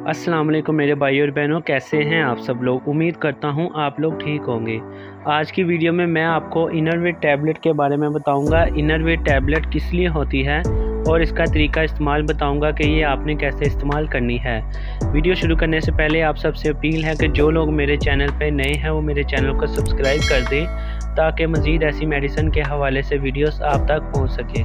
अस्सलाम वालेकुम मेरे भाई और बहनों, कैसे हैं आप सब लोग। उम्मीद करता हूं आप लोग ठीक होंगे। आज की वीडियो में मैं आपको इनरवेट टैबलेट के बारे में बताऊंगा। इनरवेट टैबलेट किस लिए होती है और इसका तरीका इस्तेमाल बताऊंगा कि ये आपने कैसे इस्तेमाल करनी है। वीडियो शुरू करने से पहले आप सबसे अपील है कि जो लोग मेरे चैनल पर नए हैं वो मेरे चैनल को सब्सक्राइब कर दें ताकि मज़ीद ऐसी मेडिसिन के हवाले से वीडियोस आप तक पहुंच सके।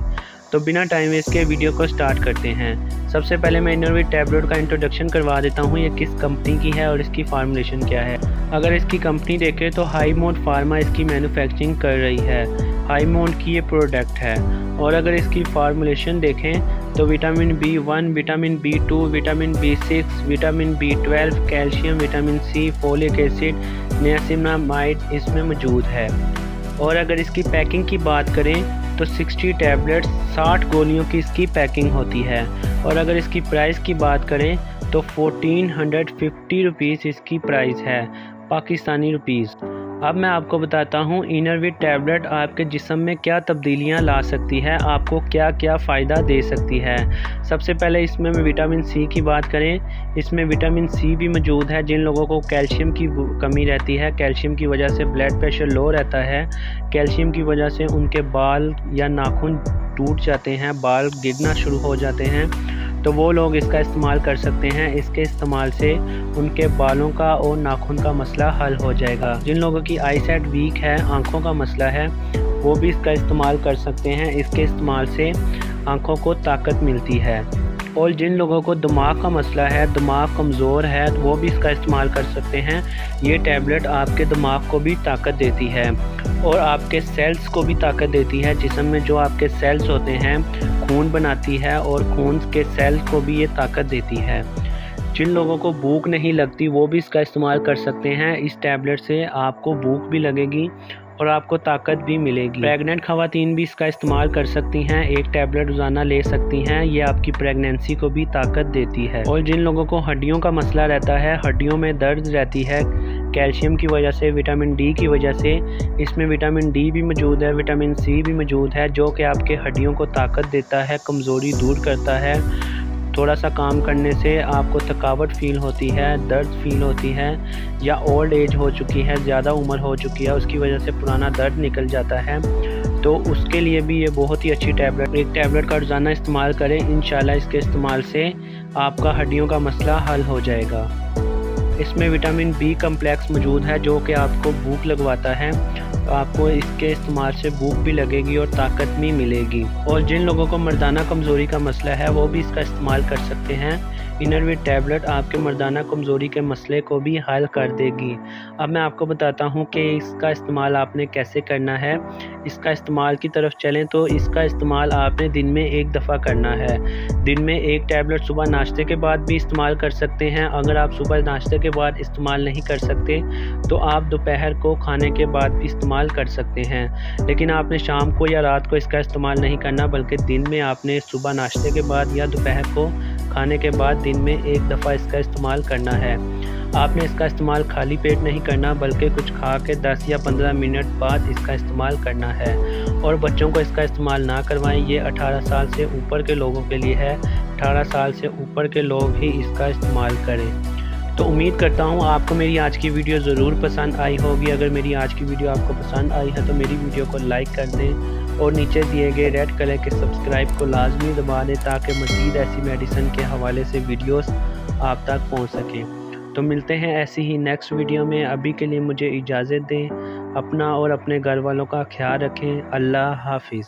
तो बिना टाइम वेस्ट के वीडियो को स्टार्ट करते हैं। सबसे पहले मैं इनरवेट टैबलेट का इंट्रोडक्शन करवा देता हूँ, ये किस कंपनी की है और इसकी फार्मूलेशन क्या है। अगर इसकी कंपनी देखें तो हाईमोड फार्मा इसकी मैन्युफैक्चरिंग कर रही है। हाईमोड की ये प्रोडक्ट है। और अगर इसकी फार्मूलेशन देखें तो vitamin B1, vitamin B2, vitamin B6, vitamin B12, calcium, vitamin C, folic acid, niacinamide इसमें मौजूद है। और अगर इसकी पैकिंग की बात करें तो 60 टैबलेट्स 60 गोलियों की इसकी पैकिंग होती है। और अगर इसकी प्राइस की बात करें तो 1450 रुपीज़ इसकी प्राइस है, पाकिस्तानी रुपीज़। अब मैं आपको बताता हूँ इनरवेट टैबलेट आपके जिस्म में क्या तब्दीलियाँ ला सकती है, आपको क्या क्या फ़ायदा दे सकती है। सबसे पहले इसमें विटामिन C की बात करें, इसमें विटामिन C भी मौजूद है। जिन लोगों को कैल्शियम की कमी रहती है, कैल्शियम की वजह से ब्लड प्रेशर लो रहता है, कैल्शियम की वजह से उनके बाल या नाखून टूट जाते हैं, बाल गिरना शुरू हो जाते हैं, तो वो लोग इसका इस्तेमाल कर सकते हैं। इसके इस्तेमाल से उनके बालों का और नाखून का मसला हल हो जाएगा। जिन लोगों की आईसाइट वीक है, आंखों का मसला है, वो भी इसका इस्तेमाल कर सकते हैं। इसके इस्तेमाल से आंखों को ताकत मिलती है। और जिन लोगों को दिमाग का मसला है, दिमाग कमज़ोर है, तो वो भी इसका इस्तेमाल कर सकते हैं। ये टैबलेट आपके दिमाग को भी ताकत देती है और आपके सेल्स को भी ताकत देती है। जिस्म में जो आपके सेल्स होते हैं, खून बनाती है और खून के सेल्स को भी ये ताकत देती है। जिन लोगों को भूख नहीं लगती वो भी इसका इस्तेमाल कर सकते हैं। इस टैबलेट से आपको भूख भी लगेगी और आपको ताकत भी मिलेगी। प्रेग्नेंट ख़वातीन भी इसका इस्तेमाल कर सकती हैं, एक टैबलेट रोज़ाना ले सकती हैं। ये आपकी प्रेगनेंसी को भी ताकत देती है। और जिन लोगों को हड्डियों का मसला रहता है, हड्डियों में दर्द रहती है कैल्शियम की वजह से, विटामिन D की वजह से, इसमें विटामिन D भी मौजूद है, विटामिन C भी मौजूद है, जो कि आपके हड्डियों को ताकत देता है, कमज़ोरी दूर करता है। थोड़ा सा काम करने से आपको थकावट फ़ील होती है, दर्द फ़ील होती है, या ओल्ड एज हो चुकी है, ज़्यादा उम्र हो चुकी है, उसकी वजह से पुराना दर्द निकल जाता है, तो उसके लिए भी ये बहुत ही अच्छी टैबलेट। एक टैबलेट का रोज़ाना इस्तेमाल करें, इंशाल्लाह इसके इस्तेमाल से आपका हड्डियों का मसला हल हो जाएगा। इसमें विटामिन B कम्प्लेक्स मौजूद है जो कि आपको भूख लगवाता है, तो आपको इसके इस्तेमाल से भूख भी लगेगी और ताकत भी मिलेगी। और जिन लोगों को मर्दाना कमज़ोरी का मसला है वो भी इसका इस्तेमाल कर सकते हैं। इनरवेट टैबलेट आपके मर्दाना कमज़ोरी के मसले को भी हल कर देगी। अब मैं आपको बताता हूँ कि इसका इस्तेमाल आपने कैसे करना है। इसका इस्तेमाल की तरफ चलें तो इसका इस्तेमाल आपने दिन में एक दफ़ा करना है। दिन में एक टैबलेट सुबह नाश्ते के बाद भी इस्तेमाल कर सकते हैं। अगर आप सुबह नाश्ते के बाद इस्तेमाल नहीं कर सकते तो आप दोपहर को खाने के बाद भी इस्तेमाल कर सकते हैं। लेकिन आपने शाम को या रात को इसका इस्तेमाल नहीं करना, बल्कि दिन में आपने सुबह नाश्ते के बाद या दोपहर को खाने के बाद दिन में एक दफ़ा इसका इस्तेमाल करना है। आपने इसका इस्तेमाल खाली पेट नहीं करना, बल्कि कुछ खा के 10 या 15 मिनट बाद इसका इस्तेमाल करना है। और बच्चों को इसका इस्तेमाल ना करवाएं, ये 18 साल से ऊपर के लोगों के लिए है। 18 साल से ऊपर के लोग ही इसका इस्तेमाल करें। तो उम्मीद करता हूँ आपको मेरी आज की वीडियो ज़रूर पसंद आई होगी। अगर मेरी आज की वीडियो आपको पसंद आई है तो मेरी वीडियो को लाइक कर दें और नीचे दिए गए रेड कलर के सब्सक्राइब को लाजमी दबा दें ताकि मज़ीद ऐसी मेडिसिन के हवाले से वीडियोस आप तक पहुंच सकें। तो मिलते हैं ऐसी ही नेक्स्ट वीडियो में। अभी के लिए मुझे इजाज़त दें। अपना और अपने घर वालों का ख्याल रखें। अल्लाह हाफिज़।